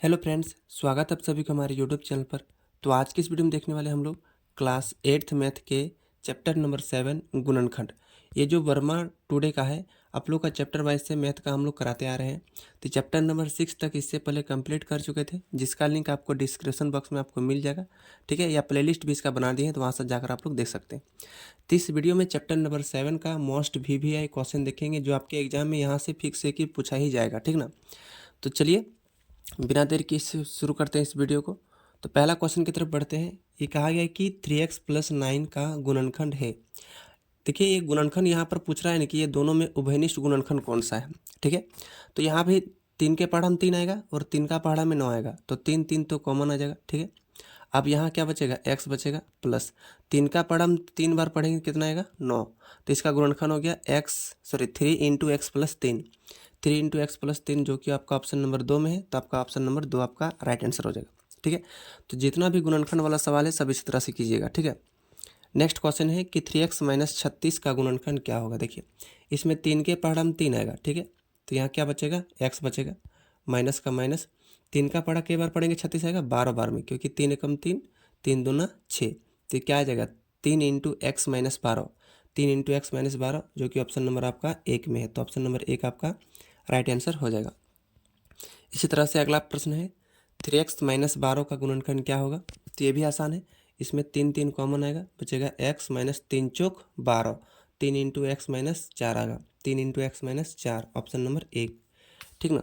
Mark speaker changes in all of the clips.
Speaker 1: Hello friends, स्वागत है आप सभी का हमारे यूट्यूब चैनल पर। तो आज की इस वीडियो में देखने वाले हम लोग क्लास 8th मैथ के चैप्टर नंबर 7 गुणनखंड। ये जो वर्मा टुडे का है, आप लोग का चैप्टर वाइज से मैथ का हम लोग कराते आ रहे हैं। तो चैप्टर नंबर 6 तक इससे पहले कंप्लीट कर चुके थे, जिसका लिंक आपको डिस्क्रिप्शन बॉक्स में आपको मिल जाएगा, ठीक है। या प्लेलिस्ट भी इसका बना दिए हैं, तो वहाँ से जाकर आप लोग देख सकते हैं। तो इस वीडियो में चैप्टर नंबर 7 का मोस्ट VVI क्वेश्चन देखेंगे, जो आपके एग्जाम में यहाँ से फिक्स है कि पूछा ही जाएगा, ठीक ना। तो चलिए बिना देर के शुरू करते हैं इस वीडियो को। तो पहला क्वेश्चन की तरफ बढ़ते हैं। ये कहा गया है कि 3x + 9 का गुणनखंड है। देखिए, ये गुणनखंड यहाँ पर पूछ रहा है ना कि ये दोनों में उभयनिष्ठ गुणनखंड कौन सा है, ठीक है। तो यहाँ भी 3 के पहाड़ा में 3 आएगा और 3 का पहाड़ा में 9 आएगा, तो 3 3 तो कॉमन आ जाएगा, ठीक है। अब यहाँ क्या बचेगा, x बचेगा प्लस 3 का पहाड़ा हम 3 बार पढ़ेंगे, कितना आएगा 9। तो इसका गुणनखंड हो गया 3 × x + 3, 3 × x + 3, जो कि आपका ऑप्शन नंबर 2 में है। तो आपका ऑप्शन नंबर 2 आपका राइट आंसर हो जाएगा, ठीक है। तो जितना भी गुणनखंड वाला सवाल है सब इसी तरह से कीजिएगा, ठीक है। नेक्स्ट क्वेश्चन है कि 3x - 36 का गुणनखंड क्या होगा। देखिए, इसमें 3 के पहाड़ा में 3 आएगा, ठीक है। तो यहाँ क्या बचेगा, x बचेगा, माइनस का माइनस, 3 का पहाड़ा कई बार पढ़ेंगे, 36 आएगा 12 बार में, क्योंकि 3 एकम 3, 3 दूना 6। तो क्या आ जाएगा, 3 × x - 12, 3 × x - 12, जो कि ऑप्शन नंबर आपका 1 में है। तो ऑप्शन नंबर 1 आपका राइट आंसर हो जाएगा। इसी तरह से अगला प्रश्न है 3x - 12 का गुणनखंड क्या होगा। तो ये भी आसान है, इसमें 3 3 कॉमन आएगा, बचेगा x - 3 चौक 12, 3 × x - 4 आएगा, 3 × x - 4, ऑप्शन नंबर 1, ठीक ना।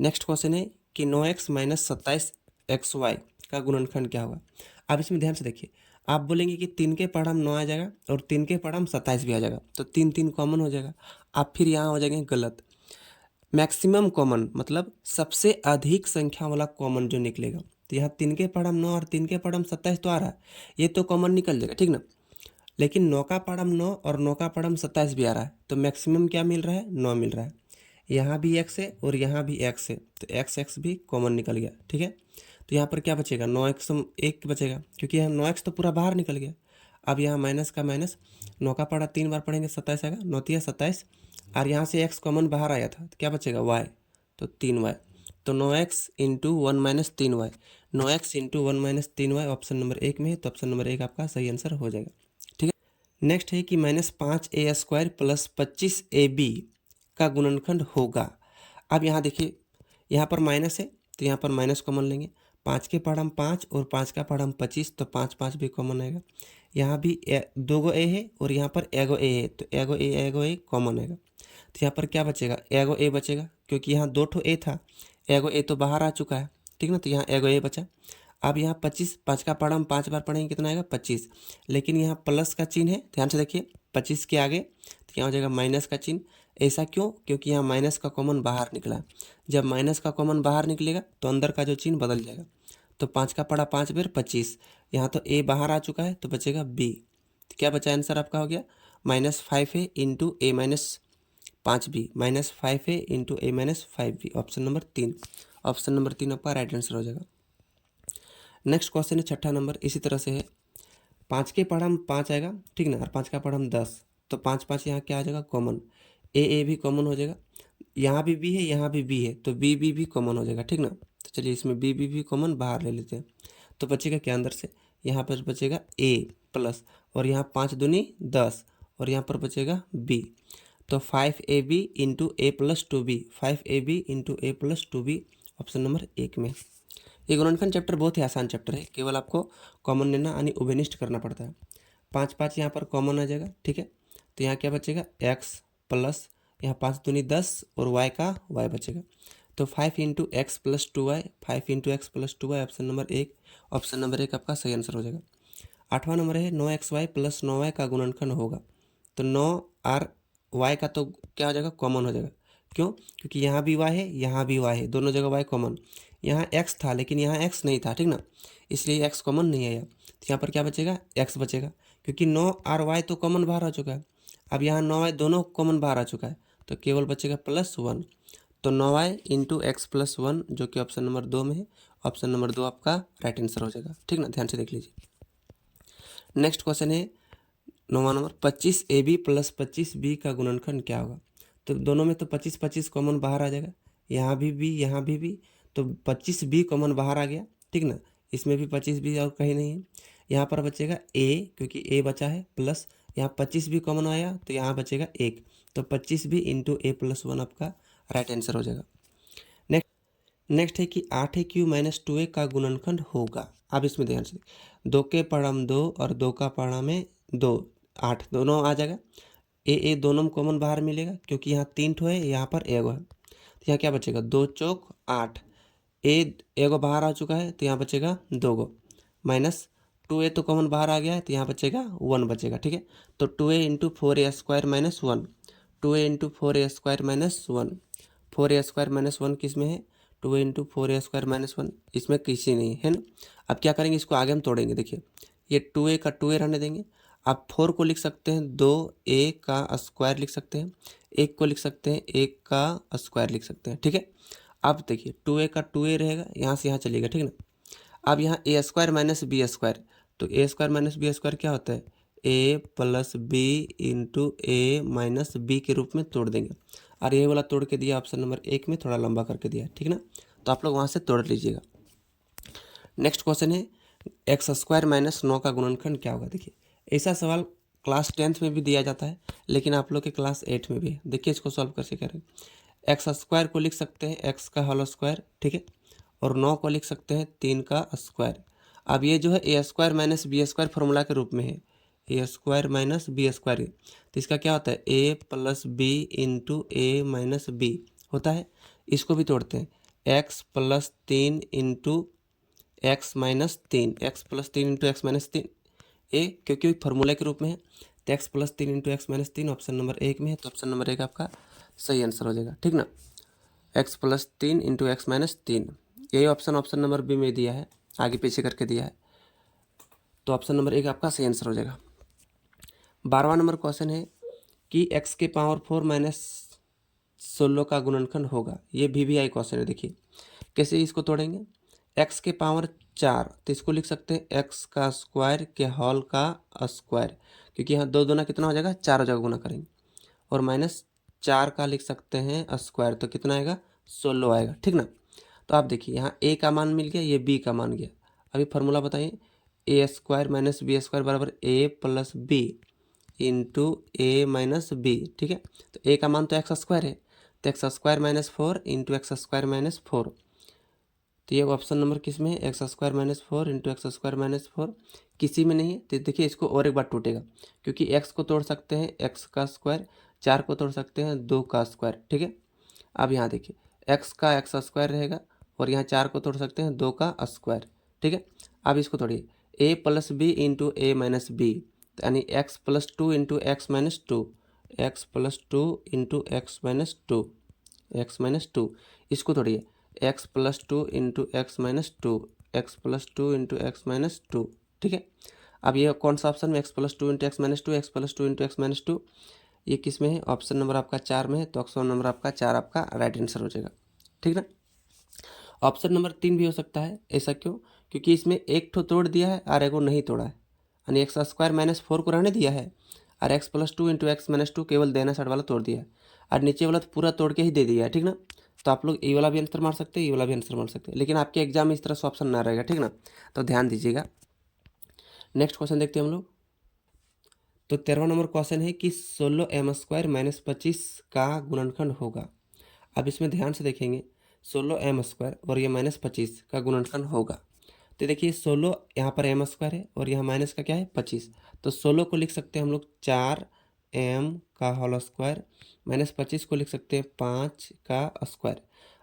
Speaker 1: नेक्स्ट क्वेश्चन है कि 9x - 27xy का गुणनखंड क्या होगा। अब इसमें ध्यान से देखिए, आप बोलेंगे कि 3 के पहाड़ा में 9 आ जाएगा और 3 के पहाड़ा में 27 भी आ जाएगा, तो 3 3 कॉमन हो जाएगा। आप फिर यहाँ हो जाएंगे गलत। मैक्सिमम कॉमन मतलब सबसे अधिक संख्या वाला कॉमन जो निकलेगा। तो यहाँ 3 के पहाड़ा में 9 और 3 के पहाड़ा में 27 तो आ रहा है, ये तो कॉमन निकल जाएगा, ठीक ना। लेकिन 9 का पहाड़ा में 9 और 9 का पहाड़ा में 27 भी आ रहा है, तो मैक्सिमम क्या मिल रहा है, 9 मिल रहा है। यहाँ भी x है और यहाँ भी x है, तो x भी कॉमन निकल गया, ठीक है। तो यहाँ पर क्या बचेगा, 9x 1 बचेगा, क्योंकि यहाँ 9x तो पूरा बाहर निकल गया। अब यहाँ माइनस का माइनस, 9 का पहाड़ा 3 बार पढ़ेंगे 27 आएगा, 9 तिया 27, और यहाँ से x कॉमन बाहर आया था, तो क्या बचेगा y, तो 3y। तो 9x × 1 - 3y, 9x × 1 - 3y option number 1 में है। तो ऑप्शन नंबर 1 आपका सही आंसर हो जाएगा, ठीक है। नेक्स्ट है कि -5a² + 25ab का गुणनखंड होगा। अब यहाँ देखिए, यहाँ पर माइनस है, तो यहाँ पर माइनस कॉमन लेंगे, 5 के पहाड़ा में 5 और 5 का पहाड़ा में 25, तो 5 5 भी कॉमन आएगा। यहाँ भी 2 गो ए है और यहाँ पर एगो ए है, तो एगो ए कॉमन आएगा। तो यहाँ पर क्या बचेगा, एगो ए बचेगा, क्योंकि यहाँ 2 ठो ए था, एगो ए तो बाहर आ चुका है, ठीक ना। तो यहाँ एगो ए बचा। अब यहाँ 25, 5 का पहाड़ा में 5 बार पढ़ेंगे, कितना आएगा 25, लेकिन यहाँ प्लस का चिन्ह है, ध्यान से देखिए 25 के आगे, तो यहाँ हो जाएगा माइनस का चिन्ह। ऐसा क्यों, क्योंकि यहाँ माइनस का कॉमन बाहर निकला। जब माइनस का कॉमन बाहर निकलेगा तो अंदर का जो चिन्ह बदल जाएगा। तो 5 का पढ़ा 5 बार 25, यहाँ तो ए बाहर आ चुका है, तो बचेगा बी। तो क्या बचा, आंसर आपका हो गया -5a × a - 5b, -5a × a - 5b, option number 3, option number 3 आपका राइट आंसर हो जाएगा। नेक्स्ट क्वेश्चन है छठा नंबर, इसी तरह से है। 5 के पहाड़ा में 5 आएगा, ठीक ना, और 5 का पहाड़ा में 10, तो 5 5 यहाँ क्या आ जाएगा कॉमन, ए भी कॉमन हो जाएगा। यहाँ भी बी है, यहाँ भी बी है, तो बी भी कॉमन हो जाएगा, ठीक ना। तो चलिए इसमें बी भी कॉमन बाहर ले लेते हैं। तो बचेगा क्या अंदर से, यहाँ पर बचेगा ए प्लस, और यहाँ 5 दूनी 10, और यहाँ पर बचेगा बी। तो 5ab × a + 2b, 5ab × a + 2b, option number 1 में। ये गुणनखंड चैप्टर बहुत ही आसान चैप्टर है, केवल आपको कॉमन लेना यानी उभयनिष्ठ करना पड़ता है। 5 5 यहाँ पर कॉमन आ जाएगा, ठीक है। तो यहाँ क्या बचेगा, x प्लस, यहाँ 5 दूनी 10 और y का y बचेगा। तो 5 × x + 2y, 5 × x + 2y, option number 1, option number 1 आपका सही आंसर हो जाएगा। 8वां नंबर है 9xy + 9y का गुणनखंड होगा। तो 9 और y का तो क्या हो जाएगा, कॉमन हो जाएगा। क्यों, क्योंकि यहाँ भी y है, यहाँ भी y है, दोनों जगह y कॉमन। यहाँ x था लेकिन यहाँ x नहीं था, ठीक ना, इसलिए x कॉमन नहीं आया। तो यहाँ पर क्या बचेगा, x बचेगा, क्योंकि 9 और y तो कॉमन बाहर आ चुका है। अब यहाँ 9y दोनों कॉमन बाहर आ चुका है, तो केवल बचेगा +1। तो 9y × x + 1, जो कि ऑप्शन नंबर 2 में है, ऑप्शन नंबर 2 आपका राइट आंसर हो जाएगा, ठीक ना, ध्यान से देख लीजिए। नेक्स्ट क्वेश्चन है 9वां नंबर, 25ab + 25b का गुणनखंड क्या होगा। तो दोनों में तो 25 25 कॉमन बाहर आ जाएगा, यहाँ भी, यहाँ भी, तो 25b कॉमन बाहर आ गया, ठीक ना। इसमें भी 25b और कहीं नहीं है। यहाँ पर बचेगा a, क्योंकि a बचा है, प्लस यहाँ 25b कॉमन आया तो यहाँ बचेगा 1, तो 25b इंटू a प्लस 1 आपका राइट आंसर हो जाएगा। नेक्स्ट है कि 8a³ माइनस 2a का गुणनखंड होगा। अब इसमें ध्यान से 2 के पढ़म 2 और 2 का पढ़म में 2, 8 दोनों आ जाएगा। ए दोनों में कॉमन बाहर मिलेगा क्योंकि यहाँ 3 ठो है, यहाँ पर एगो है, तो यहाँ क्या बचेगा 2 चौक 8, एगो बाहर आ चुका है तो यहाँ बचेगा 2 गो, माइनस 2a तो कॉमन बाहर आ गया है तो यहाँ बचेगा 1 बचेगा, ठीक है। तो 2a into 4a² minus 1, 2a into 4a² minus 1, 4a² minus 1 किस में है, 2a इंटू 4a² माइनस 1, इसमें किसी नहीं है ना। अब क्या करेंगे, इसको आगे हम तोड़ेंगे। देखिए ये 2a का 2a रहने देंगे। आप 4 को लिख सकते हैं 2a का स्क्वायर लिख सकते हैं, 1 को लिख सकते हैं 1 का स्क्वायर लिख सकते हैं, ठीक है। अब देखिए 2a का 2a रहेगा, यहाँ से यहाँ चलेगा, ठीक ना। अब यहाँ a² माइनस b², तो a² माइनस b² क्या होता है, a plus B into A minus B के रूप में तोड़ देंगे। और ये वाला तोड़ के दिया ऑप्शन नंबर 1 में, थोड़ा लंबा करके दिया है, ठीक ना। तो आप लोग वहाँ से तोड़ लीजिएगा। नेक्स्ट क्वेश्चन है x² माइनस 9 का गुणनखंड क्या होगा। देखिए ऐसा सवाल क्लास 10th में भी दिया जाता है, लेकिन आप लोग के क्लास 8 में भी है। देखिए इसको सॉल्व कैसे करें। x² को लिख सकते हैं x का होल स्क्वायर, ठीक है, और 9 को लिख सकते हैं 3 का स्क्वायर। अब ये जो है a² माइनस b² फॉर्मूला के रूप में है, a² माइनस b², तो इसका क्या होता है a plus B into A minus B होता है। इसको भी तोड़ते हैं, x plus 3 into X minus 3, X plus 3 into X minus 3 A, क्योंकि फार्मूला के रूप में है, तो X plus 3 into X minus 3 option number 1 में है, तो ऑप्शन नंबर 1 आपका सही आंसर हो जाएगा, ठीक ना। X plus 3 into X minus 3, यही ऑप्शन नंबर बी में दिया है, आगे पीछे करके दिया है, तो ऑप्शन नंबर 1 आपका सही आंसर हो जाएगा। 12वां नंबर क्वेश्चन है कि x के पावर 4 माइनस 16 का गुणनखंड होगा। ये VVI क्वेश्चन है। देखिए कैसे इसको तोड़ेंगे, x के पावर 4, तो इसको लिख सकते हैं x का स्क्वायर के होल का स्क्वायर, क्योंकि यहाँ दो दूना कितना हो जाएगा 4 हो जाएगा, गुना करेंगे, और माइनस 4 का लिख सकते हैं स्क्वायर, तो कितना आएगा 16 आएगा, ठीक ना। तो आप देखिए यहाँ a का मान मिल गया, ये b का मान गया। अभी फार्मूला बताइए, a² माइनस b² बराबर a plus B into A minus B, ठीक है। तो a का मान तो x² है, तो x² minus 4 into x² minus 4, तो ये ऑप्शन नंबर किस में है, x² minus 4 into x² minus 4 किसी में नहीं है। तो देखिए इसको और एक बार टूटेगा, क्योंकि x को तोड़ सकते हैं x का स्क्वायर, 4 को तोड़ सकते हैं 2 का स्क्वायर, ठीक है। अब यहाँ देखिए x का x² रहेगा, और यहाँ 4 को तोड़ सकते हैं 2 का स्क्वायर, ठीक है। अब इसको तोड़िए, a plus B into A minus B, यानी x plus 2 into X minus 2, X plus 2 into X minus 2, X minus 2, इसको तोड़िए, x plus 2 into X minus 2, X plus 2 into X minus 2, ठीक है। अब ये कौन सा ऑप्शन में x plus 2 into X minus 2, X plus 2 into X minus 2, ये किस में है, ऑप्शन नंबर आपका 4 में है, तो ऑप्शन नंबर आपका 4 आपका राइट आंसर हो जाएगा, ठीक ना। ऑप्शन नंबर 3 भी हो सकता है, ऐसा क्यों, क्योंकि इसमें एक ठो तोड़ दिया है और एगो नहीं तोड़ा है, यानी x² माइनस 4 को रहने दिया है, और x plus 2 into X minus 2 केवल देना साइड वाला तोड़ दिया है, और नीचे वाला तो पूरा तोड़ के ही दे दिया है, ठीक ना। तो आप लोग ये वाला भी आंसर मार सकते हैं, ये वाला भी आंसर मार सकते हैं, लेकिन आपके एग्जाम में इस तरह से ऑप्शन ना रहेगा, ठीक ना, तो ध्यान दीजिएगा। नेक्स्ट क्वेश्चन देखते हैं हम लोग। तो 13वां नंबर क्वेश्चन है कि 16m² माइनस 25 का गुणनखंड होगा। अब इसमें ध्यान से देखेंगे, 16m² और ये माइनस 25 का गुणनखंड होगा। तो देखिए 16 यहाँ पर m² है, और यहाँ माइनस का क्या है 25, तो 16 को लिख सकते हैं हम लोग 4m का होल स्क्वायर, माइनस 25 को लिख सकते हैं 5 का स्क्वायर।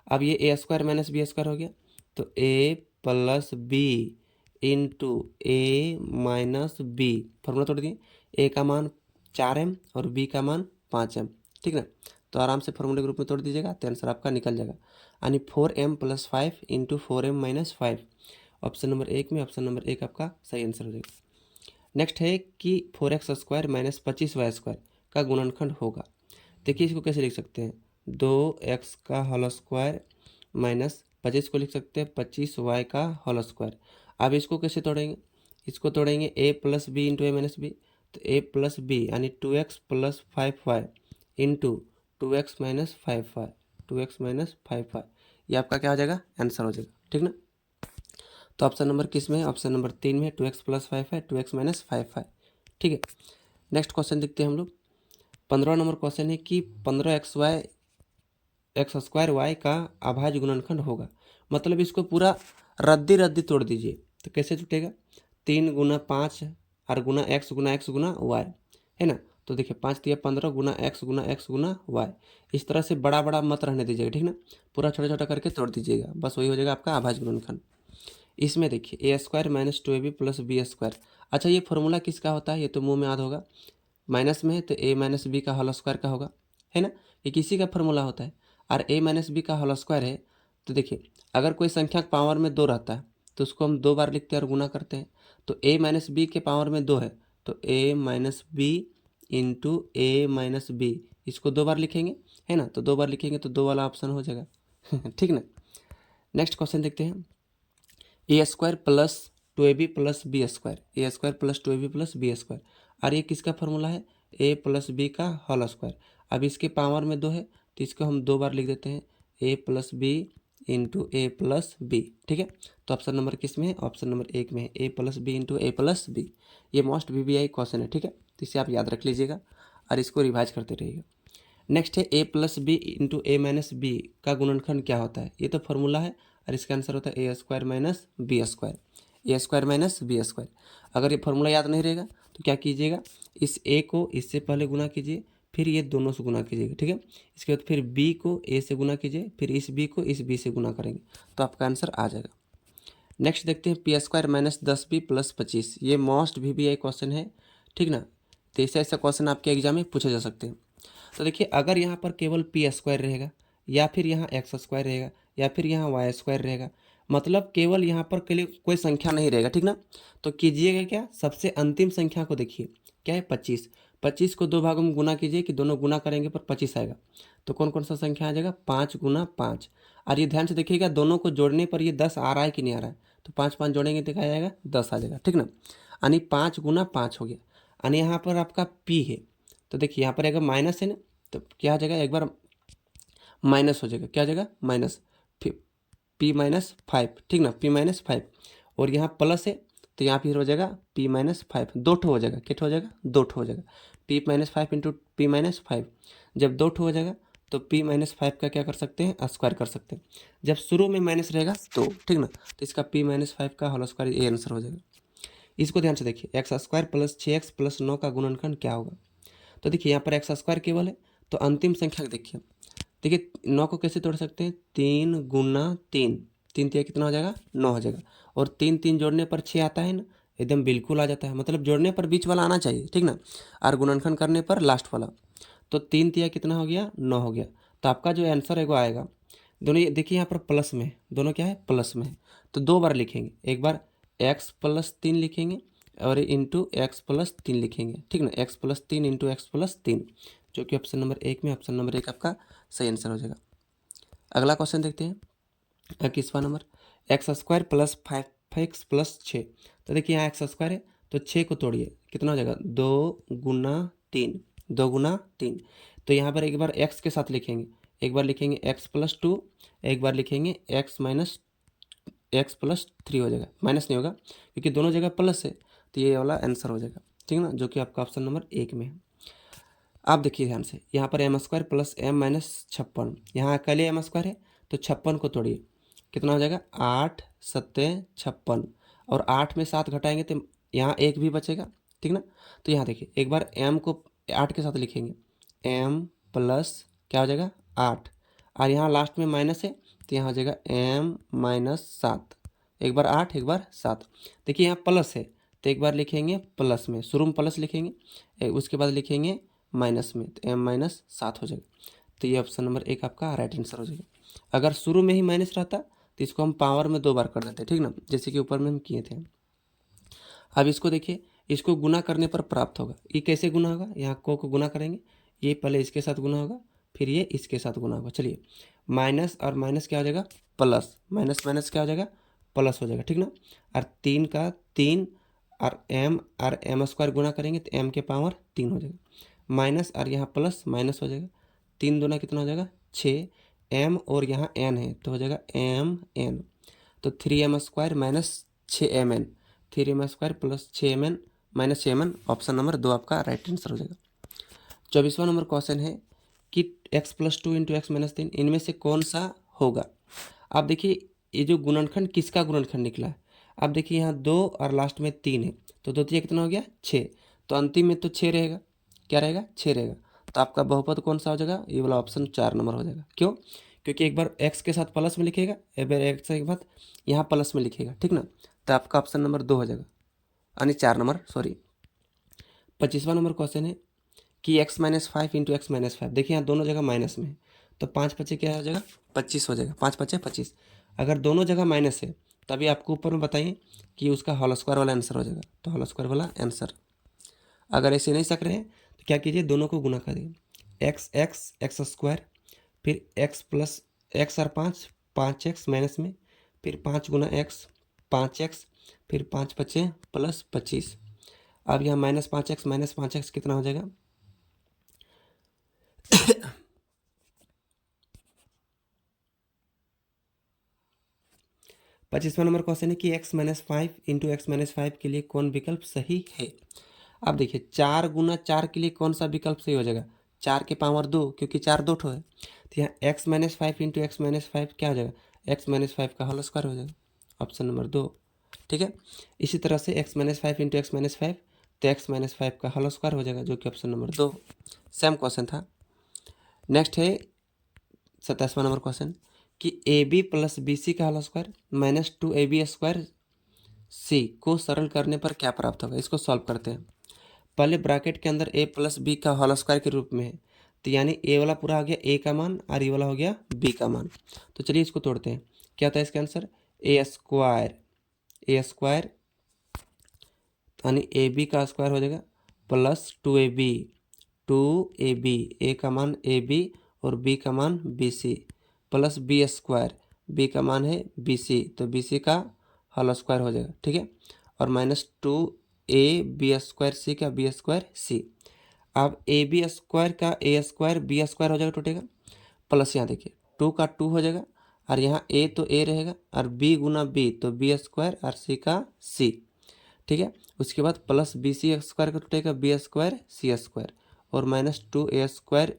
Speaker 1: अब ये a² माइनस b² हो गया, तो a plus B into A minus B, formula तोड़ दिए, ए का मान 4m और बी का मान 5m, ठीक ना। तो आराम से फॉर्मूले के रूप में तोड़ दीजिएगा, तो आंसर आपका निकल जाएगा, यानी 4m plus 5 into 4m minus 5, option number 1 में ऑप्शन नंबर 1 आपका सही आंसर हो जाएगा। नेक्स्ट है कि 4x² माइनस 25y² का गुणनखंड होगा। देखिए इसको कैसे लिख सकते हैं, 2x का होल स्क्वायर माइनस 25 को लिख सकते हैं 25y का होल स्क्वायर। अब इसको कैसे तोड़ेंगे, इसको तोड़ेंगे a plus B into A minus B, तो a प्लस बी यानी 2x plus 5y into 2x minus 5y, 2x minus 5y, ये आपका क्या हो जाएगा, आंसर हो जाएगा, ठीक ना। तो ऑप्शन नंबर किस में है, ऑप्शन नंबर 3 में है। 2x + 5 है, 2x - 5 है, ठीक है। नेक्स्ट क्वेश्चन देखते हैं हम लोग। 15 नंबर क्वेश्चन है कि 15xy x² y का अभाज्य गुणनखंड होगा। मतलब इसको पूरा रद्दी रद्दी तोड़ दीजिए। तो कैसे टूटेगा, 3 × 5 और गुना x गुना y है ना। तो देखिए 5 × 15 गुना x गुना y। इस तरह से बड़ा बड़ा मत रहने दीजिएगा, ठीक ना, पूरा छोटा छोटा करके तोड़ दीजिएगा, बस वही हो जाएगा आपका अभाज्य गुणनखंड। इसमें देखिए a² - 2ab + b²। अच्छा ये फॉर्मूला किसका होता है, ये तो मुंह में याद होगा। माइनस में है तो a - b का होल स्क्वायर का होगा, है ना, ये किसी का फॉर्मूला होता है। और a - b का होल स्क्वायर है तो देखिए अगर कोई संख्या पावर में 2 रहता है तो उसको हम 2 बार लिखते हैं और गुना करते हैं। तो a - b के पावर में 2 है तो a - b into a - b, इसको 2 बार लिखेंगे, है ना, तो 2 बार लिखेंगे तो 2 वाला ऑप्शन हो जाएगा ठीक ना। नेक्स्ट क्वेश्चन देखते हैं। a² + 2ab + b², a² + 2ab + b²। और ये किसका फॉर्मूला है, a + b का होल स्क्वायर। अब इसके पावर में 2 है तो इसको हम 2 बार लिख देते हैं, a + b into a + b, ठीक है। तो ऑप्शन नंबर किस में है, ऑप्शन नंबर 1 में है, a + b into a + b। ये मोस्ट VBI क्वेश्चन है, ठीक है, तो इसे आप याद रख लीजिएगा और इसको रिवाइज करते रहिएगा। नेक्स्ट है a + b into a - b का गुणनखंड क्या होता है, ये तो फॉर्मूला है और इसका आंसर होता है a² - b², a² - b²। अगर ये फॉर्मूला याद नहीं रहेगा तो क्या कीजिएगा, इस a को इससे पहले गुना कीजिए, फिर ये दोनों से गुना कीजिएगा, ठीक है। इसके बाद फिर b को a से गुना कीजिए, फिर इस b को इस b से गुना करेंगे तो आपका आंसर आ जाएगा। नेक्स्ट देखते हैं p² - 10b + 25। ये मोस्ट VBI क्वेश्चन है, ठीक ना। तो ऐसा क्वेश्चन आपके एग्जाम में पूछे जा सकते हैं। तो देखिए अगर यहाँ पर केवल p² रहेगा या फिर यहाँ x² रहेगा या फिर यहाँ y² रहेगा, मतलब केवल यहाँ पर के लिए कोई संख्या नहीं रहेगा, ठीक ना। तो कीजिएगा क्या, सबसे अंतिम संख्या को देखिए, क्या है 25। 25 को 2 भागों में गुना कीजिए कि दोनों गुना करेंगे पर 25 आएगा। तो कौन कौन सा संख्या आ जाएगा, 5 × 5। और ये ध्यान से देखिएगा दोनों को जोड़ने पर ये 10 आ रहा है कि नहीं आ रहा है, तो 5 5 जोड़ेंगे तो क्या आ जाएगा, 10 आ जाएगा, ठीक ना। यानी 5 × 5 हो गया। यानी यहाँ पर आपका p है तो देखिए यहाँ पर अगर माइनस है ना तो क्या आ जाएगा, एक बार माइनस हो जाएगा, क्या आ जाएगा माइनस, फिर p - 5, ठीक ना, p - 5। और यहाँ प्लस है तो यहाँ फिर हो जाएगा p - 5, 2 ठो हो जाएगा, कितना हो जाएगा, 2 ठो हो जाएगा, p - 5 इंटू p - 5। जब 2 ठो हो जाएगा तो p - 5 का क्या कर सकते हैं, स्क्वायर कर सकते हैं। जब शुरू में माइनस रहेगा तो, ठीक ना, तो इसका p - 5 का होल स्क्वायर ये आंसर हो जाएगा। इसको ध्यान से देखिए, x² + 6x + 9 का गुणनखंड क्या होगा। तो देखिए यहाँ पर x² केवल है तो अंतिम संख्या देखिए, देखिए 9 को कैसे तोड़ सकते हैं, 3 × 3, 3 तिया कितना हो जाएगा, 9 हो जाएगा। और 3 3 जोड़ने पर 6 आता है ना, एकदम बिल्कुल आ जाता है, मतलब जोड़ने पर बीच वाला आना चाहिए, ठीक ना, और गुणनखंड करने पर लास्ट वाला। तो 3 तिया कितना हो गया, 9 हो गया। तो आपका जो आंसर है वो आएगा, दोनों ये देखिए यहाँ पर प्लस में है, दोनों क्या है, प्लस में है। तो 2 बार लिखेंगे, एक बार x + 3 लिखेंगे और इंटू x + 3 लिखेंगे, ठीक ना, x + 3 इंटू x + 3, जो कि ऑप्शन नंबर 1 में, ऑप्शन नंबर 1 आपका सही आंसर हो जाएगा। अगला क्वेश्चन देखते हैं 21वां नंबर, x² + 5x + 6। तो देखिए यहाँ x² है तो 6 को तोड़िए, कितना हो जाएगा, 2 × 3, 2 × 3। तो यहाँ पर एक बार x के साथ लिखेंगे, एक बार लिखेंगे x + 2, एक बार लिखेंगे x + 3 हो जाएगा, माइनस नहीं होगा क्योंकि दोनों जगह प्लस है, तो ये वाला आंसर हो जाएगा, ठीक ना, जो कि आपका ऑप्शन नंबर 1 में है। आप देखिए ध्यान से, यहाँ पर m² + m - 56, यहाँ अकेले m² है तो 56 को तोड़िए, कितना हो जाएगा, 8 7 56, और 8 में 7 घटाएंगे तो यहाँ 1 भी बचेगा, ठीक ना। तो यहाँ देखिए एक बार m को 8 के साथ लिखेंगे, m प्लस क्या हो जाएगा 8, और यहाँ लास्ट में माइनस है तो यहाँ हो जाएगा m - 7, एक बार 8 एक बार 7। देखिए यहाँ प्लस है तो एक बार लिखेंगे प्लस में, शुरू में प्लस लिखेंगे, उसके बाद लिखेंगे माइनस में, तो m - 7 हो जाएगा। तो ये ऑप्शन नंबर 1 आपका राइट आंसर हो जाएगा। अगर शुरू में ही माइनस रहता तो इसको हम पावर में 2 बार कर देते, ठीक ना, जैसे कि ऊपर में हम किए थे। अब इसको देखिए, इसको गुना करने पर प्राप्त होगा, ये कैसे गुना होगा, यहाँ को गुना करेंगे, ये पहले इसके साथ गुना होगा फिर ये इसके साथ गुना होगा। चलिए माइनस और माइनस क्या हो जाएगा, प्लस, माइनस माइनस क्या हो जाएगा, प्लस हो जाएगा, ठीक ना। और 3 का 3 और m² गुना करेंगे तो m के पावर 3 हो जाएगा, माइनस और यहाँ प्लस माइनस हो जाएगा, 3 दूना कितना हो जाएगा 6, m और यहाँ n है तो हो जाएगा mn। तो 3m² minus 6mn, 3m² plus 6mn minus 6mn, option number 2 आपका राइट आंसर हो जाएगा। 24वां नंबर क्वेश्चन है कि x+2 इंटू एक्स माइनस 3 इनमें से कौन सा होगा। आप देखिए ये जो गुणनखंड किसका गुणनखंड निकला है। आप देखिए यहाँ 2 और लास्ट में 3 है तो 2 3 कितना हो गया 6, तो अंतिम में तो 6 रहेगा, क्या रहेगा 6 रहेगा। तो आपका बहुपद कौन सा हो जाएगा, ये वाला ऑप्शन 4 नंबर हो जाएगा। क्यों, क्योंकि एक बार x के साथ प्लस में लिखेगा, एक बार x के बाद यहाँ प्लस में लिखेगा, ठीक ना। तो आपका ऑप्शन नंबर 2 हो जाएगा, यानी 4 नंबर, सॉरी। 25वां नंबर क्वेश्चन है कि x-5 इंटू एक्स माइनस 5। देखिए यहाँ दोनों जगह माइनस में है तो 5 5 क्या हो जाएगा 25 हो जाएगा, 5 5 25। अगर दोनों जगह माइनस है तभी आपको ऊपर में बताइए कि उसका होल स्क्वायर वाला आंसर हो जाएगा, तो होल स्क्वायर वाला आंसर। अगर ऐसे नहीं सक रहे हैं तो क्या कीजिए, दोनों को गुना करिए, एक्स स्क्वायर, फिर एक्स प्लस एक्स और 5x माइनस में, फिर 5 गुना एक्स 5x, फिर 5 5 प्लस 25। अब यहाँ -5x माइनस 5x कितना हो जाएगा 25वां नंबर क्वेश्चन है कि x-5 इंटू एक्स माइनस 5 के लिए कौन विकल्प सही है। अब देखिए 4 गुना 4 के लिए कौन सा विकल्प सही हो जाएगा, 4 के पावर 2, क्योंकि 4 दो ठो है। तो यहाँ x-5 इंटू एक्स माइनस 5 क्या हो जाएगा, x-5 का होल स्क्वायर हो जाएगा, ऑप्शन नंबर 2, ठीक है। इसी तरह से x-5 इंटू एक्स माइनस 5 तो x-5 का होल स्क्वायर हो जाएगा, जो कि ऑप्शन नंबर 2। सेम क्वेश्चन था। नेक्स्ट है 27वां नंबर क्वेश्चन कि AB प्लस BC का whole square minus 2AB² C को सरल करने पर क्या प्राप्त होगा। इसको सॉल्व करते हैं। पहले ब्रैकेट के अंदर a प्लस बी का होल स्क्वायर के रूप में है, तो यानी a वाला पूरा हो गया a का मान और ये वाला हो गया b का मान। तो चलिए इसको तोड़ते हैं, क्या होता है इसका आंसर, a स्क्वायर यानी ab का स्क्वायर हो जाएगा प्लस 2ab, a का मान ab और b का मान bc, plus b square, b का मान है bc तो bc का होल स्क्वायर हो जाएगा, ठीक है। और माइनस 2ab² c का b² c। अब ab स्क्वायर का a² b² हो जाएगा टूटेगा, प्लस यहाँ देखिए 2 का 2 हो जाएगा और यहाँ a तो a रहेगा और b गुना b तो b² और c का c, ठीक है। उसके बाद प्लस bc² का टूटेगा b² c² और माइनस 2ab²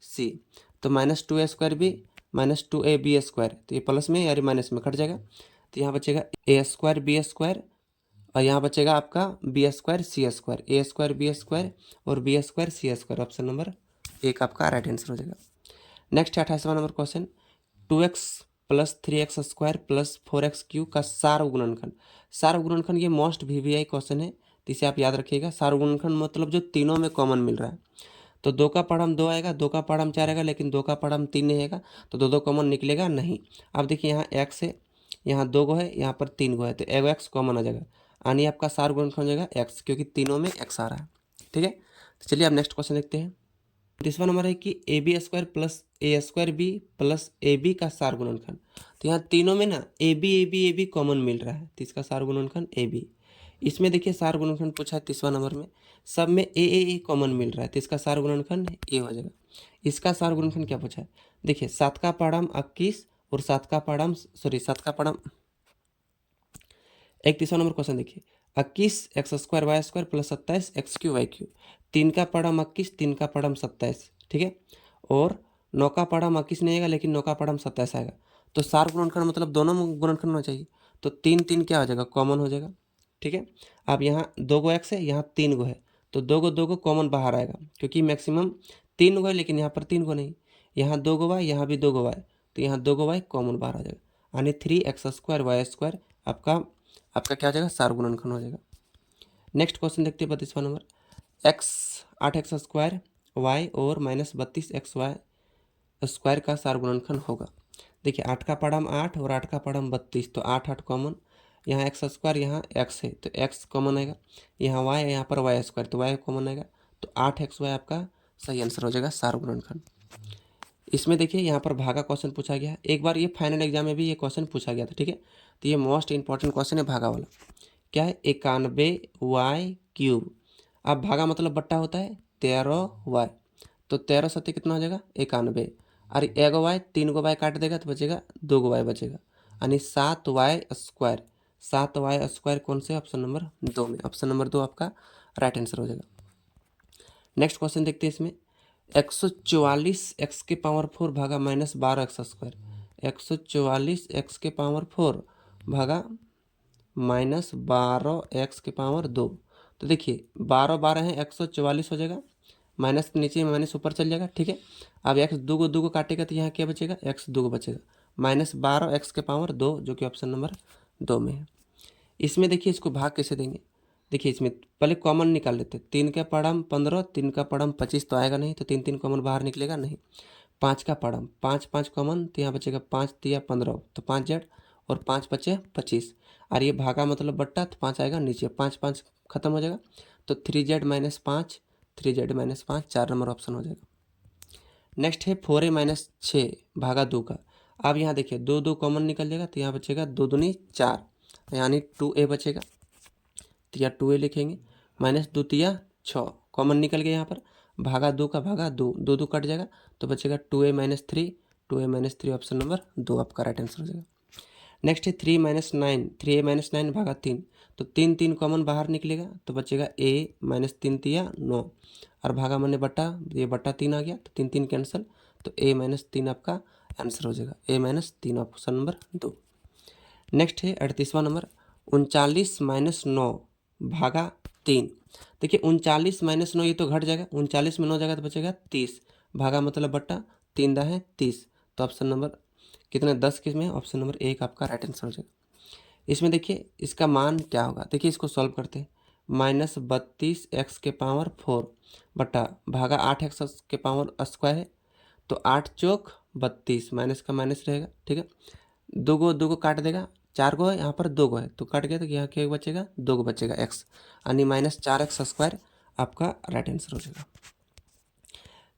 Speaker 1: c, तो minus 2a² b minus 2ab², तो ये प्लस में यानी माइनस में कट जाएगा, तो यहाँ बचेगा a² b² और यहाँ बचेगा आपका b² c², a² b² और b² c², ऑप्शन नंबर 1 आपका राइट आंसर हो जाएगा। नेक्स्ट 28वां number question, 2x plus 3x² plus 4x³ का सार्वगुणनखंड। सार्वगुणनखंड ये मोस्ट VVI क्वेश्चन है, तो इसे आप याद रखिएगा। सार्वगुणनखंड मतलब जो तीनों में कॉमन मिल रहा है, तो 2 का पढ़म 2 आएगा, 2 का पढ़म 4 आएगा, लेकिन 2 का पढ़म 3 नहीं आएगा, तो 2 2 कॉमन निकलेगा नहीं। अब देखिए यहाँ x है, यहाँ 2 गो है, यहाँ पर 3 गो है, तो एगो x कॉमन आ जाएगा, यानी आपका सार्वगुणनखंड हो जाएगा x, क्योंकि तीनों में x आ रहा है, ठीक है। तो चलिए अब नेक्स्ट क्वेश्चन देखते हैं। 30वां नंबर है कि AB² plus A² B plus AB का सार्वगुणनखंड। तो यहाँ तीनों में ना AB कॉमन मिल रहा है, तो इसका सार्वगुणनखंड AB। इसमें देखिए सार्वगुणनखंड पूछा है 30वां नंबर में, सब में A कॉमन मिल रहा है, तो इसका सार्वगुणनखंड A हो जाएगा। इसका सार्वगुणनखंड क्या पूछा है, देखिए 7 का पढ़म 21 और 7 का पढ़म 31वां नंबर क्वेश्चन देखिए, 21 x² y² plus 27 x³ y³, 3 का पढ़म 21, 3 का पढ़म 27, ठीक है। और 9 का पढ़म 21 नहीं आएगा, लेकिन 9 का पढ़म 27 आएगा, तो सार्वगुणनखंड मतलब दोनों में गुणनखंड होना चाहिए, तो 3 3 क्या हो जाएगा कॉमन हो जाएगा, ठीक है। अब यहाँ 2 गो x है, यहाँ 3 गो है, तो 2 गो कॉमन बाहर आएगा, क्योंकि मैक्सिमम 3 गो है, लेकिन यहाँ पर 3 गो नहीं, यहाँ 2 गो y, यहाँ भी 2 गो y, तो यहाँ 2 गो y कॉमन बाहर आ जाएगा, यानी 3x² y² आपका क्या हो जाएगा सार्वगुणनखंड हो जाएगा। नेक्स्ट क्वेश्चन देखते हैं 32वां नंबर, 8x² y और माइनस 32xy² का सार्वगुणनखंड होगा। देखिए 8 का पढ़म 8 और 8 का पढ़म 32, तो 8 8 कॉमन, यहाँ x², यहाँ x है तो x कॉमन आएगा, यहाँ y है, यहाँ पर y² तो y कॉमन आएगा, तो 8xy आपका सही आंसर हो जाएगा सार्वगुणनखंड। इसमें देखिए यहाँ पर भागा क्वेश्चन पूछा गया है, एक बार ये फाइनल एग्जाम में भी ये क्वेश्चन पूछा गया था, ठीक है। तो ये मोस्ट इंपॉर्टेंट क्वेश्चन है भागा वाला, क्या है 91y³। अब भागा मतलब बट्टा होता है 13y, तो 13 सत्ते कितना हो जाएगा 91। और एगो वाई 3 गो वाई काट देगा तो बचेगा 2 गो वाई बचेगा, यानी 7y²। 7y² कौन से ऑप्शन नंबर 2 में, ऑप्शन नंबर 2 आपका राइट आंसर हो जाएगा। नेक्स्ट क्वेश्चन देखते हैं इसमें 144 x के पावर 4 भागा -12x²। 144 x के पावर 4 भागा -12x के पावर 2। तो देखिए 12 12 है 144 हो जाएगा, माइनस के नीचे माइनस ऊपर चल जाएगा, ठीक है। अब x दो को काटेगा तो यहाँ क्या बचेगा, x 2 बचेगा, -12 x के पावर 2 जो कि ऑप्शन नंबर 2 में है। इसमें देखिए इसको भाग कैसे देंगे, देखिए इसमें पहले कॉमन निकाल लेते हैं। 3 का पढ़म 15, 3 का पढ़म 25 तो आएगा नहीं, तो 3 3 कॉमन बाहर निकलेगा नहीं। 5 का पढ़म 5 5 कॉमन, तो यहाँ बचेगा 5 तिया 15, तो 5 जेड और 5 बचे 25। और ये भागा मतलब बट्टा, तो 5 आएगा नीचे, 5 5 खत्म हो जाएगा, तो 3z - 5, 3z - 5 4 नंबर ऑप्शन हो जाएगा। नेक्स्ट है 4a - 6 भागा 2 का। अब यहाँ देखिए 2 2 कॉमन निकल जाएगा, तो यहाँ बचेगा 2 दूनी 4, यानी 2a बचेगा, तो यहाँ 2a लिखेंगे। -2 तिया 6 कॉमन निकल गया, यहाँ पर भागा 2 का भागा 2, 2 2 कट जाएगा, तो बचेगा 2a - 3, 2a - 3 ऑप्शन नंबर 2 आपका राइट आंसर हो जाएगा। नेक्स्ट है 3 - 9, 3a - 9 भागा 3, तो 3 3 कॉमन बाहर निकलेगा, तो बचेगा a - 3 तिया 9, और भागा मैंने बट्टा, ये बट्टा 3 आ गया, तो 3 3 कैंसिल, तो a - 3 आपका आंसर हो जाएगा, a - 3 ऑप्शन नंबर 2। नेक्स्ट है 38वां नंबर 39 - 9 भागा 3। देखिए 39 - 9 ये तो घट जाएगा, 39 में 9 जाएगा तो बचेगा 30, भागा मतलब बट्टा 3 दा है 30, तो ऑप्शन नंबर कितने 10 किस में, ऑप्शन नंबर 1 आपका राइट आंसर हो जाएगा। इसमें देखिए इसका मान क्या होगा, देखिए इसको सॉल्व करते हैं। -32x के पावर 4 बट्टा भागा 8x के पावर स्क्वायर है, तो 8 चौक 32, माइनस का माइनस रहेगा, ठीक है। 2 को काट देगा, 4 गो है यहाँ पर 2 गो है, तो कट गया, तो यहाँ क्या बचेगा 2 गो बचेगा x, यानी -4x² आपका राइट आंसर हो जाएगा।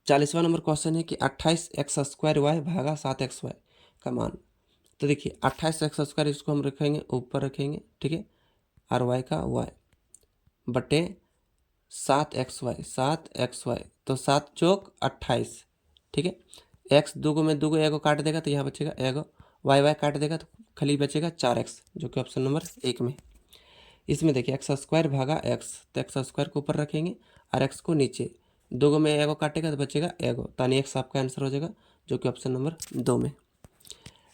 Speaker 1: 40वां नंबर क्वेश्चन है कि 28x² भागा 7xy का मान। तो देखिए 28x², इसको हम रखेंगे ऊपर रखेंगे, ठीक है, और y का y बटे 7xy, तो 7 चौक 28, ठीक है। x 2 गो में 2 गो एगो काट देगा, तो यहाँ बचेगा एगो, y काट देगा तो खाली बचेगा 4x, जो कि ऑप्शन नंबर 1 में। इसमें देखिए x² भागा x, तो x² को ऊपर रखेंगे और x को नीचे, 2 गो में एगो काटेगा तो बचेगा एगो, यानी x आपका आंसर हो जाएगा, जो कि ऑप्शन नंबर 2 में।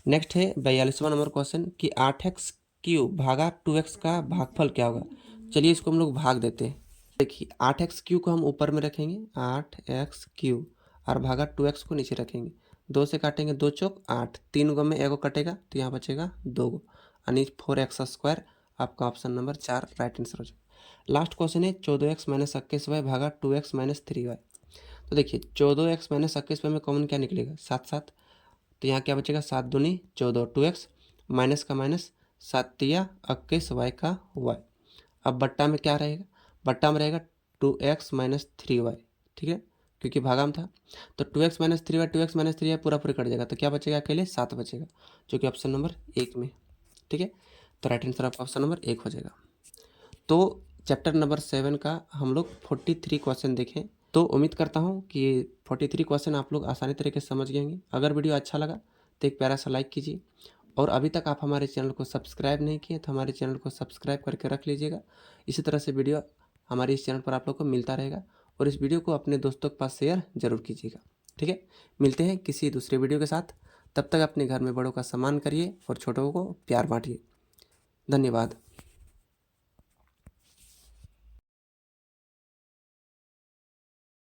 Speaker 1: नेक्स्ट है 42वां नंबर क्वेश्चन कि 8x³ भागा 2x का भागफल क्या होगा। चलिए इसको हम लोग भाग देते हैं। देखिए 8x³ को हम ऊपर में रखेंगे, 8x³ और भागा 2x को नीचे रखेंगे, 2 से काटेंगे 2 चौक 8, 3 गो में एगो कटेगा, तो यहाँ बचेगा 2 गो, यानी 4x² आपका ऑप्शन नंबर 4 राइट आंसर हो जाएगा। लास्ट क्वेश्चन है 14x - 21y भागा 2x - 3y। तो देखिए 14x - 21y में कॉमन क्या निकलेगा 7 7, तो यहाँ क्या बचेगा 7 दूनी 14, 2x माइनस का माइनस 7 तिया 21 y का y। अब बट्टा में क्या रहेगा, बट्टा में रहेगा 2x - 3y, ठीक है, क्योंकि भागा में था, तो 2x - 3y 2x - 3y पूरा पूरी कट जाएगा, तो क्या बचेगा अकेले 7 बचेगा, जो कि ऑप्शन नंबर 1 में, ठीक है। तो राइट आंसर आपका ऑप्शन नंबर 1 हो जाएगा। तो चैप्टर नंबर 7 का हम लोग 43 क्वेश्चन देखें, तो उम्मीद करता हूँ कि 43 क्वेश्चन आप लोग आसानी तरीके से समझ गए होंगे। अगर वीडियो अच्छा लगा तो एक प्यारा सा लाइक कीजिए, और अभी तक आप हमारे चैनल को सब्सक्राइब नहीं किए तो हमारे चैनल को सब्सक्राइब करके रख लीजिएगा। इसी तरह से वीडियो हमारे इस चैनल पर आप लोग को मिलता रहेगा, और इस वीडियो को अपने दोस्तों के पास शेयर जरूर कीजिएगा, ठीक है। मिलते हैं किसी दूसरे वीडियो के साथ, तब तक अपने घर में बड़ों का सम्मान करिए और छोटों को प्यार बांटिए। धन्यवाद।